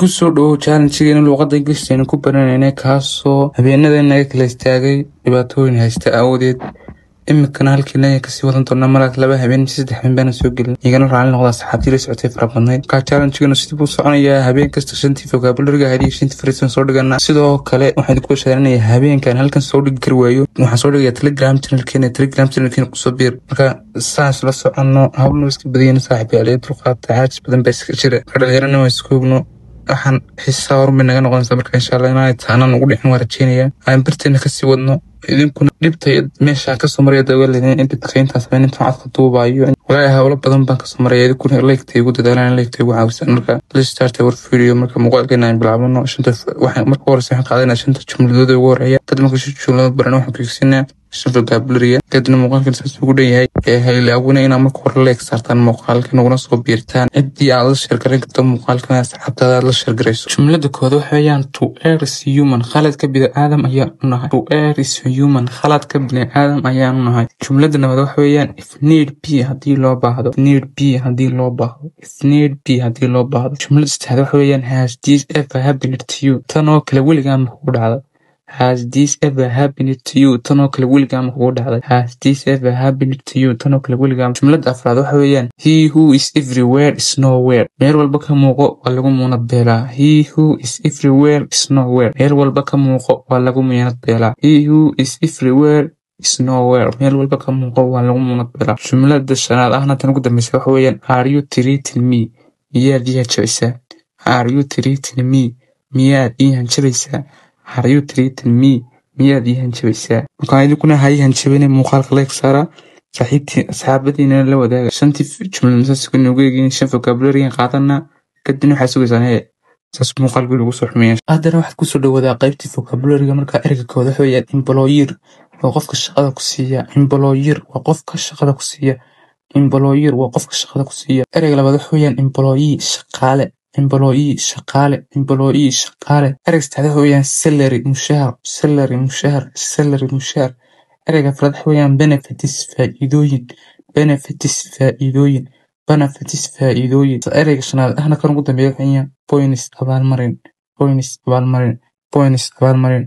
kusoo dhawow challenge-geena luqadda English aynu ku baranayna kaasoo habeenada inaga kala istaagay dhibaatooyin haysta awoodeed imikana halkiina ay kasii wadan doonaa malaad laba habeen saddex habeen baan soo gelin igana raali noqda saxaabtii la socotay fara badnayd ka challenge-geena sidii buu soconayaa habeen kasta shantii vocabulary-ga hadii shantii phrase soo dhigana sidoo kale waxaan ku sheeganayaa habeenkan halkan soo dhigi kar waayo waxaan soo dhigayaa Telegram channel-keena ku soo biir marka saas la socono hawlna iska badiyana saaxiibayaal dulqaadta xaaj badan baa iska jira dhalinyarana waa iskoogno waxaan xiisaa hormar naga noqonaysa marka insha Allah inaan taana ugu dhicin waan rajeynayaa aan barteena kasii wadno idinkuna dhibta meesha ka soo maraya dawladda inta taqeyntaas baan inta cad ka duubayo walaahi hawlo badan baan ka soo maraya idinkuna like-tay ugu dadaalaan like-tay ugu caawisan marka let's start our video marka muuqaalkeena aan bilaabno shanta waxaan marka hore waxaan qaadanaa shanta jumladood ugu horeeya kadib marka shanta jumladood baran waxaan ku xigsinaa shanta vocabulary kadib muuqaalkan saas ugu dhanyahay haylaawina inaan marka hore like saartaan muuqaalkan uguna soo biirtaan cidii aad la share garan karto muuqaalkan asxaabtaada la share garayso jumlada koowaad waxa weeyaan to err is human khaladka bini'aadam ayaa nahay to err is human khaladka bini'aadam ayaa nahay jumlada labaad waxa weeyaan if need be hadii loo baahdo need be hadii loo baahdo if need be hadii loo baahdo jumlada saddexaad waxa weeyaan has this ever happened to you tan oo kale weligaa ma kugu dhacday has this ever happened to you tan oo kale weligaa ma kugu dhacday has this ever happened to you tan oo kale weligaa jumlada afraad waxa weeyaan he who is everywhere is nowhere meel walba ka muuqo waa lagu muunad beelaa he who is everywhere is nowhere meel walba ka muuqo waa lagu muunad beelaa he who is everywhere is nowhere meel walba ka muuqo waa lagu muunad beelaa jumlada shanaad ahna tan ugu dambaysa waxa weeyaan are you treating me miyaad ii hanjabaysaa are you treating me miyaad ii hanjabaysaa are you treating me miyaad ii hanjabaysaa marka idinkuna ha ii hanjabine muuqaalka like saara asxaabadiina la wadaaga shantii jumlada saas ku nuugeegin shan vocabulary qaadana kadibna waxaa sugaysan saas muuqaalka lagu soo xumeeyo haddana waxaad kusoo dhawaadaa qaybtii vocabulary-ga marka ereyga koowaad waxa weeyaan employer waa qofka shaqada ku siiya employer waa qofka shaqada ku siiya employer waa qofka shaqada ku siiya ereyga labaad waxa weeyaan employee shaqaale employee shaqaale employee shaqaale ereyga saddexaad waxa weeyaan salary mushahar salary mushahar salary mushahar ereyga afraad waxa weeyaan benefits faa'iidooyin benefits faa'iidooyin benefits faa'iidooyin ereyga shanaad ahna kan ugu dambeeya waxa weeyaan points abaalmarin points abaalmarin points abaalmarin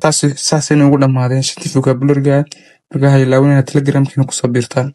saasay ugu dhamaadeen shantii vocabulary-ga marka haylaawina Telegram-keena ku soo biirtaan